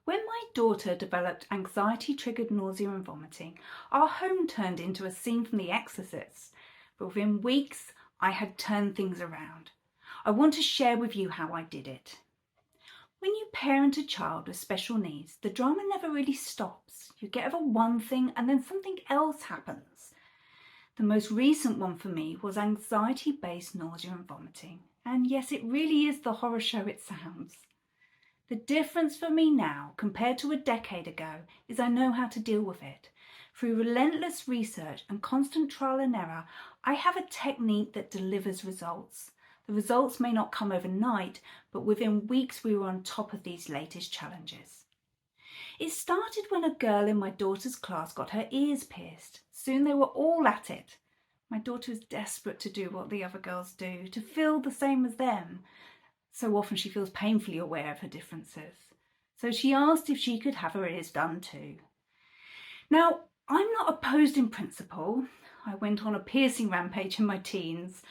When my daughter developed anxiety-triggered nausea and vomiting, our home turned into a scene from The Exorcist. But within weeks, I had turned things around. I want to share with you how I did it. When you parent a child with special needs, the drama never really stops. You get over one thing and then something else happens. The most recent one for me was anxiety-based nausea and vomiting. And yes, it really is the horror show it sounds. The difference for me now, compared to a decade ago, is I know how to deal with it. Through relentless research and constant trial and error, I have a technique that delivers results. The results may not come overnight, but within weeks we were on top of these latest challenges. It started when a girl in my daughter's class got her ears pierced. Soon they were all at it. My daughter is desperate to do what the other girls do, to feel the same as them. So often she feels painfully aware of her differences. So she asked if she could have her ears done too. Now, I'm not opposed in principle. I went on a piercing rampage in my teens.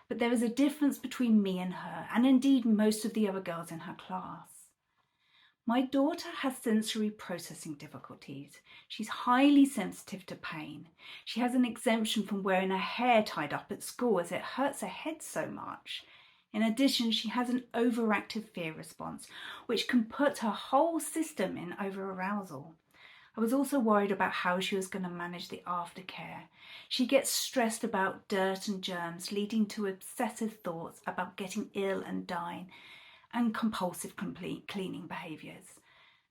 But there is a difference between me and her, and indeed most of the other girls in her class. My daughter has sensory processing difficulties. She's highly sensitive to pain. She has an exemption from wearing her hair tied up at school as it hurts her head so much. In addition, she has an overactive fear response, which can put her whole system in overarousal. I was also worried about how she was going to manage the aftercare. She gets stressed about dirt and germs, leading to obsessive thoughts about getting ill and dying, and compulsive cleaning behaviours.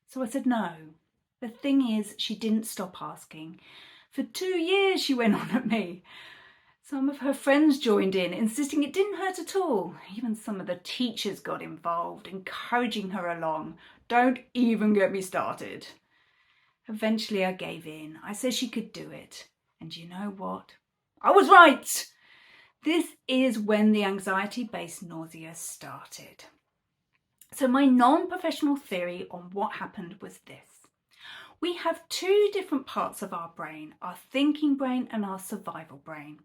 So I said no. The thing is, she didn't stop asking. For 2 years she went on at me. Some of her friends joined in, insisting it didn't hurt at all. Even some of the teachers got involved, encouraging her along. Don't even get me started. Eventually I gave in. I said she could do it. And you know what? I was right! This is when the anxiety-based nausea started. So my non-professional theory on what happened was this. We have two different parts of our brain, our thinking brain and our survival brain.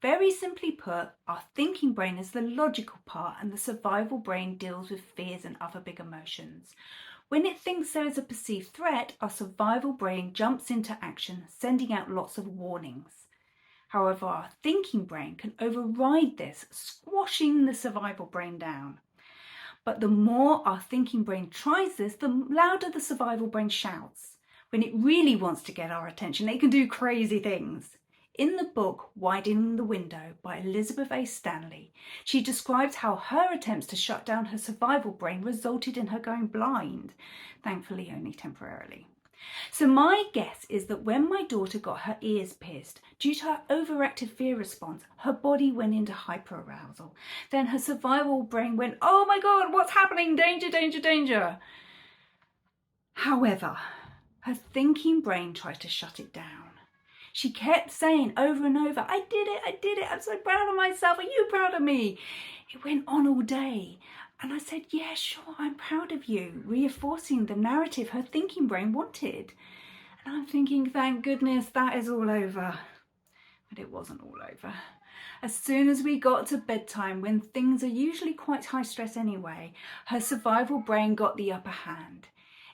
Very simply put, our thinking brain is the logical part and the survival brain deals with fears and other big emotions. When it thinks there is a perceived threat, our survival brain jumps into action, sending out lots of warnings. However, our thinking brain can override this, squashing the survival brain down. But the more our thinking brain tries this, the louder the survival brain shouts. When it really wants to get our attention, it can do crazy things. In the book Widening the Window by Elizabeth A. Stanley, she describes how her attempts to shut down her survival brain resulted in her going blind, thankfully only temporarily. So my guess is that when my daughter got her ears pierced, due to her overactive fear response, her body went into hyperarousal. Then her survival brain went, oh my God, what's happening? Danger, danger, danger. However, her thinking brain tried to shut it down. She kept saying over and over, I did it, I'm so proud of myself, are you proud of me? It went on all day. And I said, yeah, sure, I'm proud of you, reinforcing the narrative her thinking brain wanted. And I'm thinking, thank goodness that is all over. But it wasn't all over. As soon as we got to bedtime, when things are usually quite high stress anyway, her survival brain got the upper hand.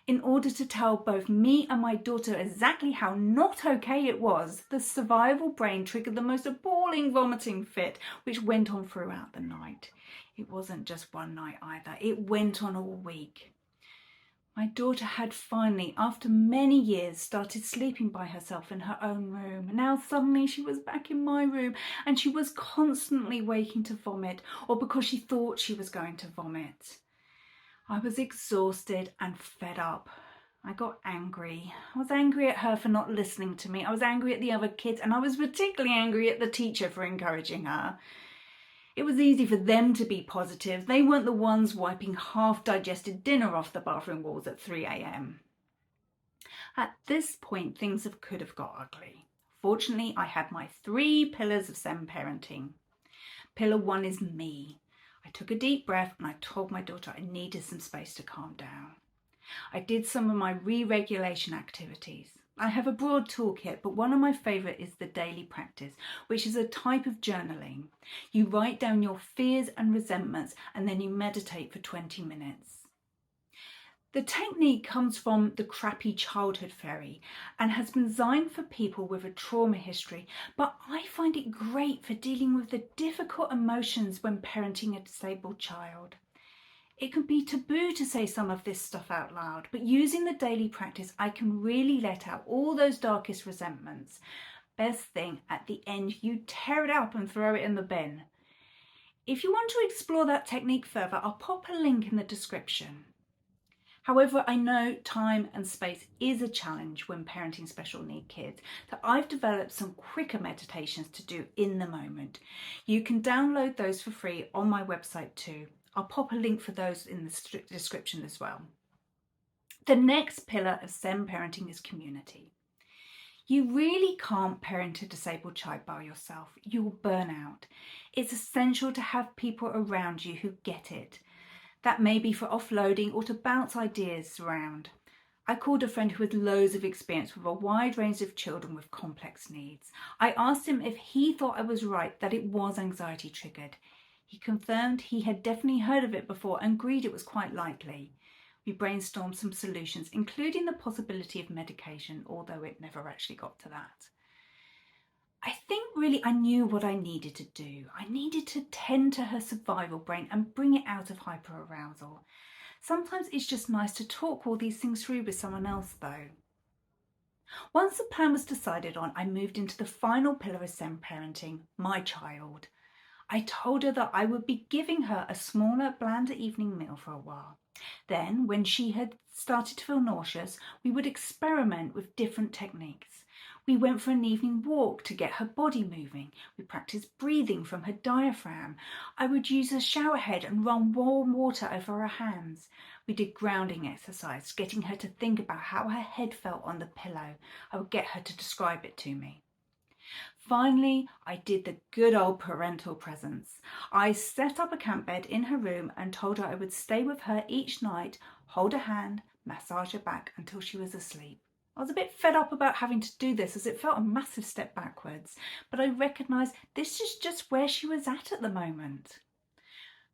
In order to tell both me and my daughter exactly how not okay it was, the survival brain triggered the most appalling vomiting fit, which went on throughout the night. It wasn't just one night either, it went on all week. My daughter had finally, after many years, started sleeping by herself in her own room. Now suddenly she was back in my room and she was constantly waking to vomit, or because she thought she was going to vomit. I was exhausted and fed up. I got angry. I was angry at her for not listening to me. I was angry at the other kids, and I was particularly angry at the teacher for encouraging her. It was easy for them to be positive. They weren't the ones wiping half-digested dinner off the bathroom walls at 3 a.m. At this point, things could have got ugly. Fortunately, I had my 3 pillars of Zen parenting. Pillar 1 is me. I took a deep breath and I told my daughter I needed some space to calm down. I did some of my re-regulation activities. I have a broad toolkit, but one of my favourite is the daily practice, which is a type of journaling. You write down your fears and resentments and then you meditate for 20 minutes. The technique comes from the crappy childhood fairy and has been designed for people with a trauma history, but I find it great for dealing with the difficult emotions when parenting a disabled child. It can be taboo to say some of this stuff out loud, but using the daily practice, I can really let out all those darkest resentments. Best thing, at the end, you tear it up and throw it in the bin. If you want to explore that technique further, I'll pop a link in the description. However, I know time and space is a challenge when parenting special need kids, so I've developed some quicker meditations to do in the moment. You can download those for free on my website too. I'll pop a link for those in the description as well. The next pillar of Zen parenting is community. You really can't parent a disabled child by yourself. You'll burn out. It's essential to have people around you who get it. That may be for offloading or to bounce ideas around. I called a friend who had loads of experience with a wide range of children with complex needs. I asked him if he thought I was right that it was anxiety triggered. He confirmed he had definitely heard of it before and agreed it was quite likely. We brainstormed some solutions, including the possibility of medication, although it never actually got to that. I think really I knew what I needed to do. I needed to tend to her survival brain and bring it out of hyperarousal. Sometimes it's just nice to talk all these things through with someone else though. Once the plan was decided on, I moved into the final pillar of Zen parenting, my child. I told her that I would be giving her a smaller, blander evening meal for a while. Then, when she had started to feel nauseous, we would experiment with different techniques. We went for an evening walk to get her body moving. We practiced breathing from her diaphragm. I would use a shower head and run warm water over her hands. We did grounding exercise, getting her to think about how her head felt on the pillow. I would get her to describe it to me. Finally, I did the good old parental presence. I set up a camp bed in her room and told her I would stay with her each night, hold her hand, massage her back until she was asleep. I was a bit fed up about having to do this as it felt a massive step backwards, but I recognised this is just where she was at the moment.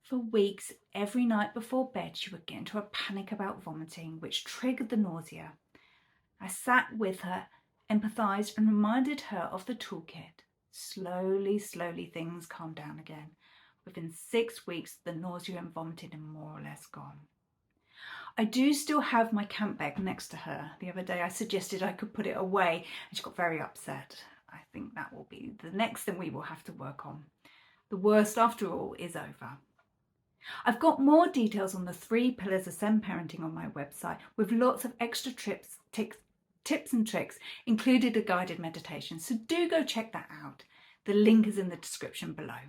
For weeks, every night before bed, she would get into a panic about vomiting, which triggered the nausea. I sat with her, empathised and reminded her of the toolkit. Slowly, things calmed down again. Within 6 weeks, the nausea and vomiting are more or less gone. I do still have my camp bag next to her. The other day I suggested I could put it away and she got very upset. I think that will be the next thing we will have to work on. The worst, after all, is over. I've got more details on the 3 pillars of Zen parenting on my website with lots of extra tips and tricks, included a guided meditation, so do go check that out. The link is in the description below.